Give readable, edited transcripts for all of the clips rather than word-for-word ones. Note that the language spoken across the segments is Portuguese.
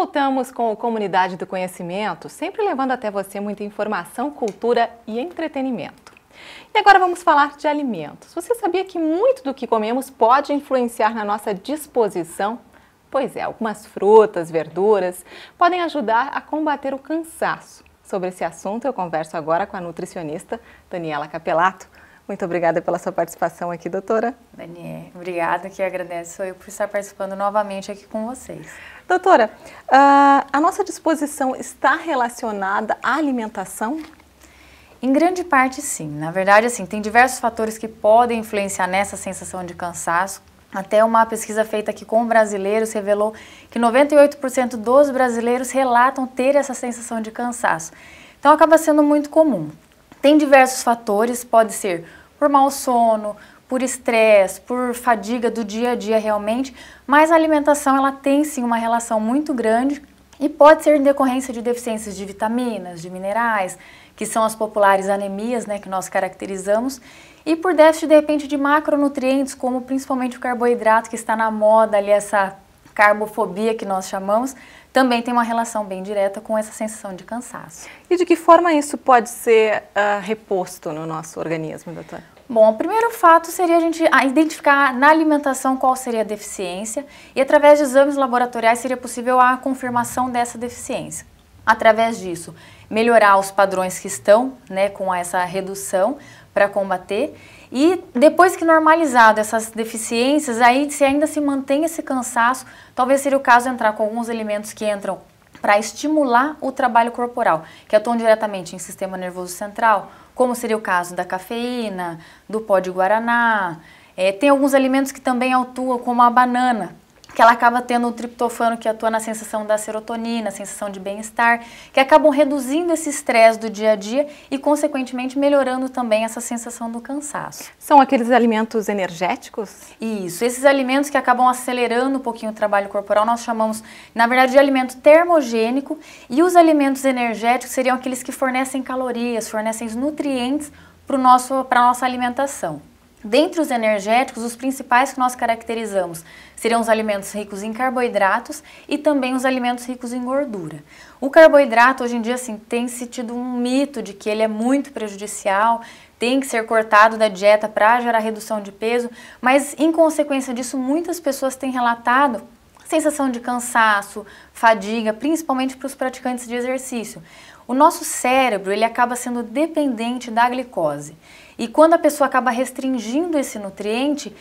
voltamos com o Comunidade do Conhecimento, sempre levando até você muita informação, cultura e entretenimento. E agora vamos falar de alimentos. Você sabia que muito do que comemos pode influenciar na nossa disposição? Pois é, algumas frutas, verduras podem ajudar a combater o cansaço. Sobre esse assunto eu converso agora com a nutricionista Daniela Capelato. Muito obrigada pela sua participação aqui, doutora. Daniela, obrigada, que agradeço eu por estar participando novamente aqui com vocês. Doutora, a nossa disposição está relacionada à alimentação? Em grande parte, sim. Na verdade, assim, tem diversos fatores que podem influenciar nessa sensação de cansaço. Até uma pesquisa feita aqui com brasileiros revelou que 98% dos brasileiros relatam ter essa sensação de cansaço. Então, acaba sendo muito comum. Tem diversos fatores, pode ser por mau sono, por estresse, por fadiga do dia a dia realmente, mas a alimentação ela tem sim uma relação muito grande e pode ser em decorrência de deficiências de vitaminas, de minerais, que são as populares anemias, né, que nós caracterizamos, e por déficit de repente de macronutrientes, como principalmente o carboidrato, que está na moda ali, essa carbofobia que nós chamamos, também tem uma relação bem direta com essa sensação de cansaço. E de que forma isso pode ser reposto no nosso organismo, doutora? Bom, o primeiro fato seria a gente identificar na alimentação qual seria a deficiência e através de exames laboratoriais seria possível a confirmação dessa deficiência. Através disso, melhorar os padrões que estão, né, com essa redução para combater. E depois que normalizado essas deficiências, aí se ainda se mantém esse cansaço, talvez seria o caso de entrar com alguns alimentos que entram para estimular o trabalho corporal, que atuam diretamente em sistema nervoso central, como seria o caso da cafeína, do pó de guaraná. Tem alguns alimentos que também atuam, como a banana, que ela acaba tendo o triptofano que atua na sensação da serotonina, sensação de bem-estar, que acabam reduzindo esse estresse do dia a dia e, consequentemente, melhorando também essa sensação do cansaço. São aqueles alimentos energéticos? Isso, esses alimentos que acabam acelerando um pouquinho o trabalho corporal, nós chamamos, na verdade, de alimento termogênico, e os alimentos energéticos seriam aqueles que fornecem calorias, fornecem nutrientes para a nossa alimentação. Dentre os energéticos, os principais que nós caracterizamos seriam os alimentos ricos em carboidratos e também os alimentos ricos em gordura. O carboidrato, hoje em dia, assim, tem-se tido um mito de que ele é muito prejudicial, tem que ser cortado da dieta para gerar redução de peso, mas, em consequência disso, muitas pessoas têm relatado sensação de cansaço, fadiga, principalmente para os praticantes de exercício. O nosso cérebro, ele acaba sendo dependente da glicose. E quando a pessoa acaba restringindo esse nutriente,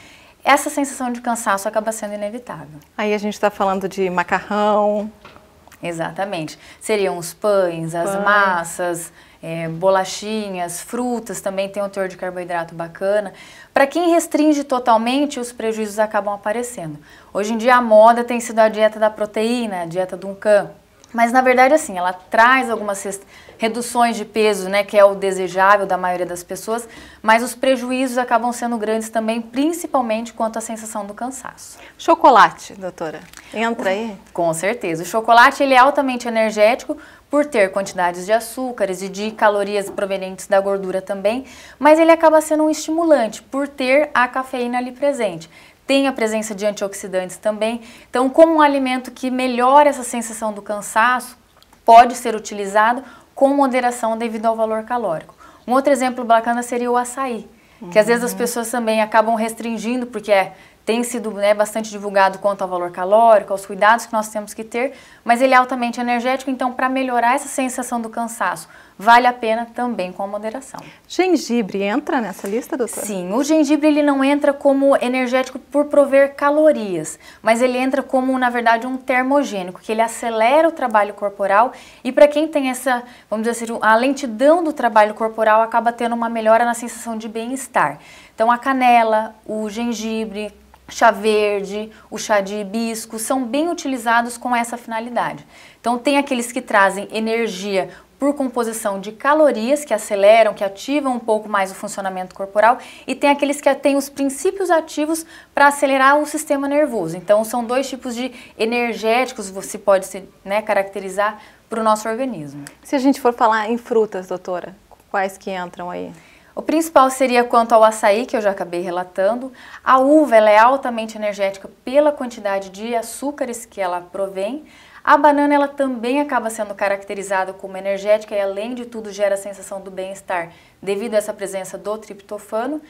essa sensação de cansaço acaba sendo inevitável. Aí a gente está falando de macarrão. Exatamente. Seriam os pães, as massas, bolachinhas, frutas também tem um teor de carboidrato bacana. Para quem restringe totalmente, os prejuízos acabam aparecendo. Hoje em dia a moda tem sido a dieta da proteína, a dieta Duncan. Mas, na verdade, assim, ela traz algumas reduções de peso, né, que é o desejável da maioria das pessoas, mas os prejuízos acabam sendo grandes também, principalmente quanto à sensação do cansaço. Chocolate, doutora, entra aí? Com certeza. O chocolate, ele é altamente energético por ter quantidades de açúcares e de calorias provenientes da gordura também, mas ele acaba sendo um estimulante por ter a cafeína ali presente. Tem a presença de antioxidantes também. Então, como um alimento que melhora essa sensação do cansaço, pode ser utilizado com moderação devido ao valor calórico. Um outro exemplo bacana seria o açaí, que às vezes as pessoas também acabam restringindo, porque tem sido bastante divulgado quanto ao valor calórico, aos cuidados que nós temos que ter, mas ele é altamente energético, então para melhorar essa sensação do cansaço, vale a pena também com moderação. Gengibre entra nessa lista, doutora? Sim, o gengibre ele não entra como energético por prover calorias, mas ele entra como, na verdade, um termogênico, que ele acelera o trabalho corporal e para quem tem essa, vamos dizer assim, a lentidão do trabalho corporal acaba tendo uma melhora na sensação de bem-estar. Então a canela, o gengibre, chá verde, o chá de hibisco, são bem utilizados com essa finalidade. Então tem aqueles que trazem energia por composição de calorias, que aceleram, que ativam um pouco mais o funcionamento corporal, e tem aqueles que têm os princípios ativos para acelerar o sistema nervoso. Então são dois tipos de energéticos, você pode caracterizar para o nosso organismo. Se a gente for falar em frutas, doutora, quais que entram aí? O principal seria quanto ao açaí, que eu já acabei relatando. A uva ela é altamente energética pela quantidade de açúcares que ela provém. A banana ela também acaba sendo caracterizada como energética e além de tudo gera a sensação do bem-estar devido a essa presença do triptofano.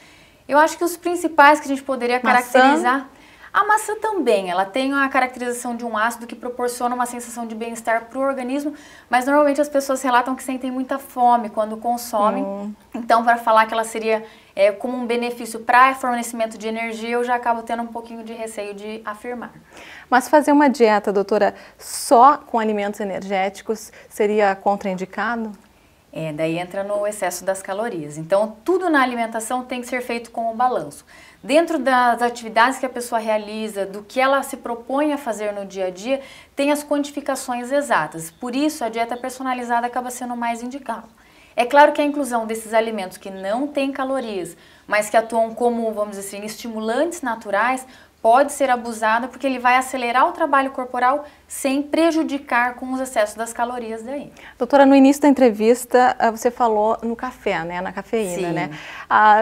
Eu acho que os principais que a gente poderia caracterizar... A maçã também, ela tem a caracterização de um ácido que proporciona uma sensação de bem-estar para o organismo, mas normalmente as pessoas relatam que sentem muita fome quando consomem. Então, para falar que ela seria como um benefício para fornecimento de energia, eu já acabo tendo um pouquinho de receio de afirmar. Mas fazer uma dieta, doutora, só com alimentos energéticos seria contraindicado? Daí entra no excesso das calorias. Então, tudo na alimentação tem que ser feito com o balanço. Dentro das atividades que a pessoa realiza, do que ela se propõe a fazer no dia a dia, tem as quantificações exatas. Por isso, a dieta personalizada acaba sendo mais indicada. É claro que a inclusão desses alimentos que não têm calorias, mas que atuam como, vamos dizer assim, estimulantes naturais, pode ser abusada porque ele vai acelerar o trabalho corporal sem prejudicar com os excessos das calorias daí. Doutora, no início da entrevista você falou no café, né, na cafeína, Sim. né?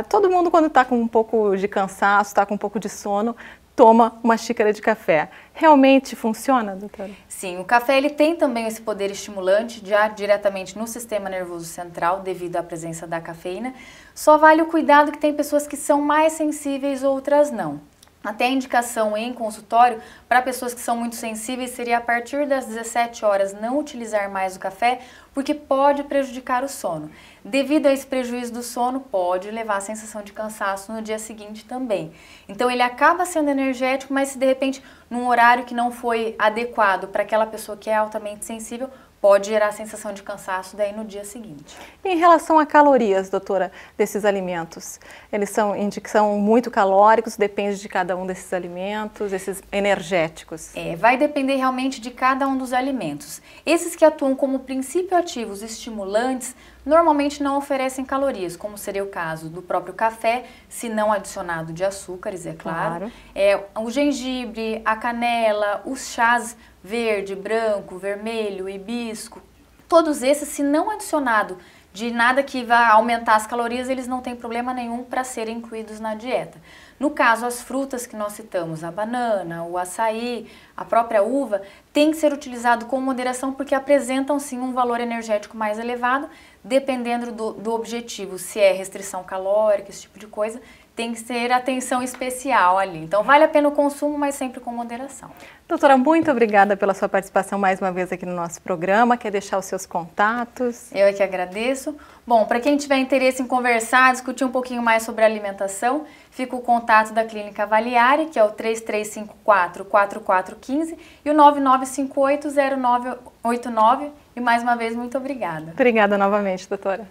Todo mundo quando está com um pouco de cansaço, está com um pouco de sono, toma uma xícara de café. Realmente funciona, doutora? Sim, o café ele tem também esse poder estimulante já diretamente no sistema nervoso central devido à presença da cafeína. Só vale o cuidado que tem pessoas que são mais sensíveis, outras não. Até a indicação em consultório para pessoas que são muito sensíveis seria a partir das 17 horas não utilizar mais o café, porque pode prejudicar o sono. Devido a esse prejuízo do sono, pode levar a sensação de cansaço no dia seguinte também. Então ele acaba sendo energético, mas se de repente num horário que não foi adequado para aquela pessoa que é altamente sensível, pode gerar a sensação de cansaço daí no dia seguinte. Em relação a calorias, doutora, desses alimentos, eles são muito calóricos, depende de cada um desses alimentos, esses energéticos? Vai depender realmente de cada um dos alimentos. Esses que atuam como princípio ativos estimulantes, normalmente não oferecem calorias, como seria o caso do próprio café, se não adicionado de açúcares, é claro. O gengibre, a canela, os chás verde, branco, vermelho, hibisco, todos esses, se não adicionado de nada que vá aumentar as calorias, eles não têm problema nenhum para serem incluídos na dieta. No caso, as frutas que nós citamos, a banana, o açaí, a própria uva, tem que ser utilizado com moderação porque apresentam sim um valor energético mais elevado, dependendo do objetivo, se é restrição calórica, esse tipo de coisa, tem que ter atenção especial ali. Então vale a pena o consumo, mas sempre com moderação. Doutora, muito obrigada pela sua participação mais uma vez aqui no nosso programa. Quer deixar os seus contatos? Eu é que agradeço. Bom, para quem tiver interesse em conversar, discutir um pouquinho mais sobre alimentação, fica o contato da Clínica Avaliare, que é o 3354-4415 e o 9958-0989. E mais uma vez, muito obrigada. Obrigada novamente, doutora.